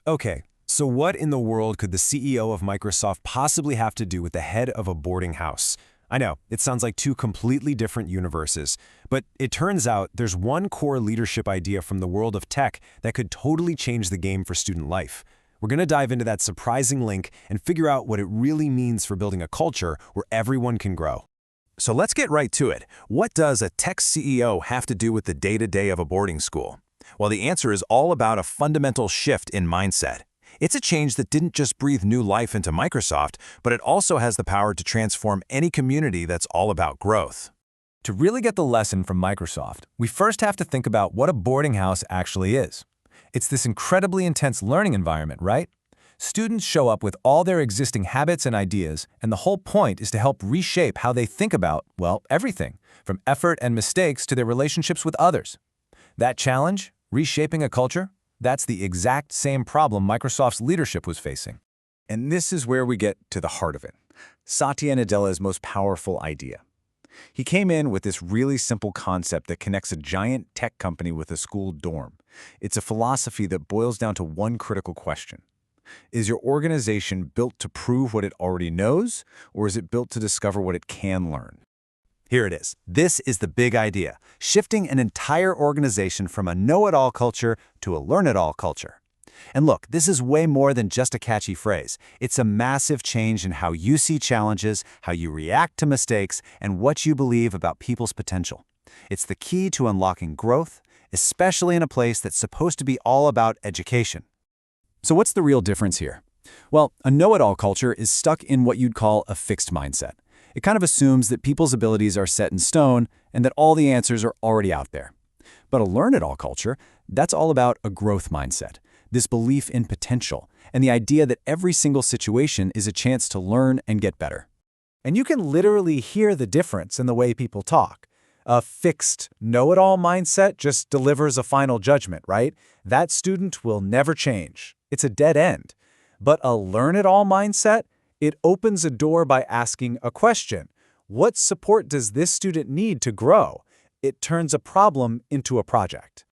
Okay, so what in the world could the CEO of Microsoft possibly have to do with the head of a boarding house? I know, it sounds like two completely different universes, but it turns out there's one core leadership idea from the world of tech that could totally change the game for student life. We're going to dive into that surprising link and figure out what it really means for building a culture where everyone can grow. So let's get right to it. What does a tech CEO have to do with the day-to-day of a boarding school? Well, the answer is all about a fundamental shift in mindset. It's a change that didn't just breathe new life into Microsoft, but it also has the power to transform any community that's all about growth. To really get the lesson from Microsoft, we first have to think about what a boarding house actually is. It's this incredibly intense learning environment, right? Students show up with all their existing habits and ideas, and the whole point is to help reshape how they think about, well, everything, from effort and mistakes to their relationships with others. That challenge, reshaping a culture, that's the exact same problem Microsoft's leadership was facing. And this is where we get to the heart of it, Satya Nadella's most powerful idea. He came in with this really simple concept that connects a giant tech company with a school dorm. It's a philosophy that boils down to one critical question. Is your organization built to prove what it already knows, or is it built to discover what it can learn? Here it is. This is the big idea, shifting an entire organization from a know-it-all culture to a learn-it-all culture. And look, this is way more than just a catchy phrase. It's a massive change in how you see challenges, how you react to mistakes, and what you believe about people's potential. It's the key to unlocking growth, especially in a place that's supposed to be all about education. So what's the real difference here? Well, a know-it-all culture is stuck in what you'd call a fixed mindset. It kind of assumes that people's abilities are set in stone and that all the answers are already out there. But a learn-it-all culture, that's all about a growth mindset, this belief in potential, and the idea that every single situation is a chance to learn and get better. And you can literally hear the difference in the way people talk. A fixed, know-it-all mindset just delivers a final judgment, right? That student will never change. It's a dead end. But a learn-it-all mindset, it opens a door by asking a question. What support does this student need to grow? It turns a problem into a project.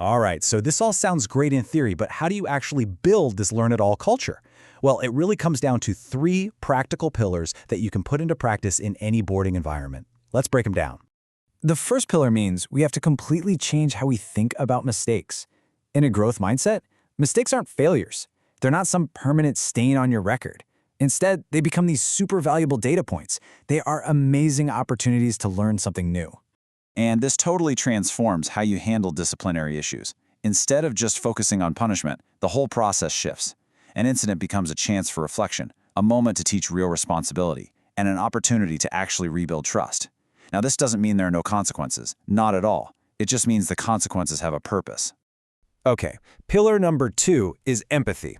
All right, so this all sounds great in theory, but how do you actually build this learn-it-all culture? Well, it really comes down to three practical pillars that you can put into practice in any boarding environment. Let's break them down. The first pillar means we have to completely change how we think about mistakes. In a growth mindset, mistakes aren't failures. They're not some permanent stain on your record. Instead, they become these super valuable data points. They are amazing opportunities to learn something new. And this totally transforms how you handle disciplinary issues. Instead of just focusing on punishment, the whole process shifts. An incident becomes a chance for reflection, a moment to teach real responsibility, and an opportunity to actually rebuild trust. Now, this doesn't mean there are no consequences. Not at all. It just means the consequences have a purpose. Okay, pillar number 2 is empathy.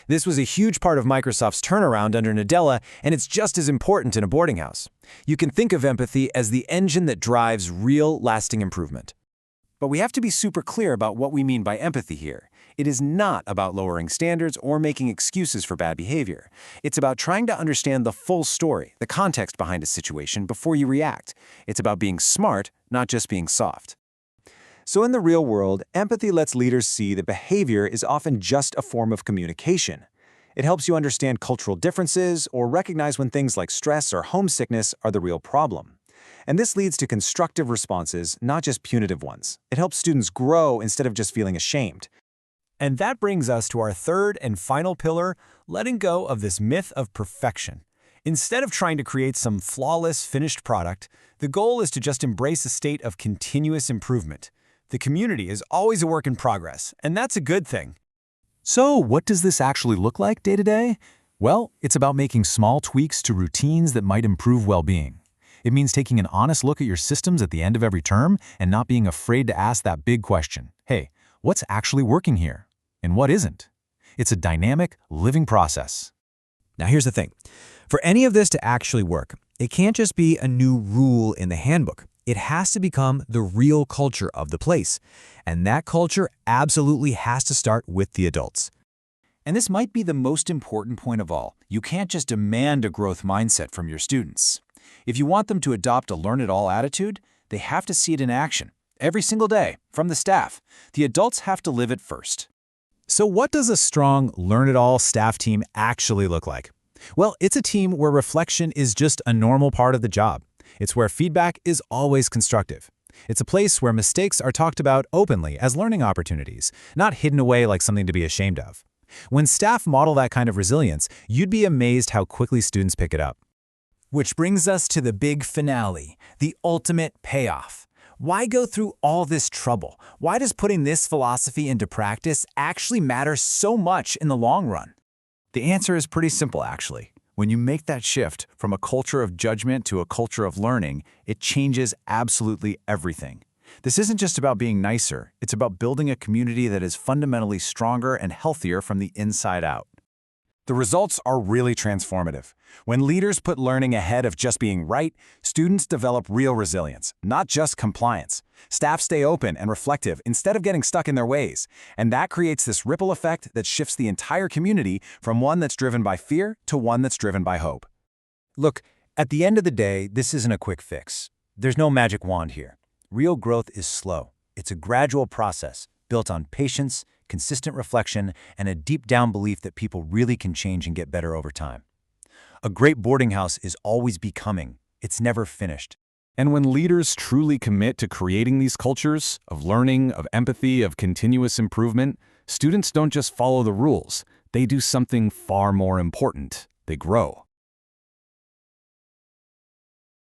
This was a huge part of Microsoft's turnaround under Nadella, and it's just as important in a boarding house. You can think of empathy as the engine that drives real, lasting improvement. But we have to be super clear about what we mean by empathy here. It is not about lowering standards or making excuses for bad behavior. It's about trying to understand the full story, the context behind a situation before you react. It's about being smart, not just being soft. So in the real world, empathy lets leaders see that behavior is often just a form of communication. It helps you understand cultural differences or recognize when things like stress or homesickness are the real problem. And this leads to constructive responses, not just punitive ones. It helps students grow instead of just feeling ashamed. And that brings us to our third and final pillar, letting go of this myth of perfection. Instead of trying to create some flawless, finished product, the goal is to just embrace a state of continuous improvement. The community is always a work in progress, and that's a good thing. So what does this actually look like day to day? Well, it's about making small tweaks to routines that might improve well-being. It means taking an honest look at your systems at the end of every term and not being afraid to ask that big question. Hey, what's actually working here? And what isn't? It's a dynamic, living process. Now here's the thing. For any of this to actually work, it can't just be a new rule in the handbook. It has to become the real culture of the place. And that culture absolutely has to start with the adults. And this might be the most important point of all. You can't just demand a growth mindset from your students. If you want them to adopt a learn-it-all attitude, they have to see it in action, every single day, from the staff. The adults have to live it first. So what does a strong, learn-it-all staff team actually look like? Well, it's a team where reflection is just a normal part of the job. It's where feedback is always constructive. It's a place where mistakes are talked about openly as learning opportunities, not hidden away like something to be ashamed of. When staff model that kind of resilience, you'd be amazed how quickly students pick it up. Which brings us to the big finale, the ultimate payoff. Why go through all this trouble? Why does putting this philosophy into practice actually matter so much in the long run? The answer is pretty simple, actually. When you make that shift from a culture of judgment to a culture of learning, it changes absolutely everything. This isn't just about being nicer, it's about building a community that is fundamentally stronger and healthier from the inside out. The results are really transformative. When leaders put learning ahead of just being right, students develop real resilience, not just compliance. Staff stay open and reflective instead of getting stuck in their ways. And that creates this ripple effect that shifts the entire community from one that's driven by fear to one that's driven by hope. Look, at the end of the day, this isn't a quick fix. There's no magic wand here. Real growth is slow. It's a gradual process built on patience, consistent reflection, and a deep-down belief that people really can change and get better over time. A great boarding house is always becoming. It's never finished. And when leaders truly commit to creating these cultures of learning, of empathy, of continuous improvement, students don't just follow the rules. They do something far more important. They grow.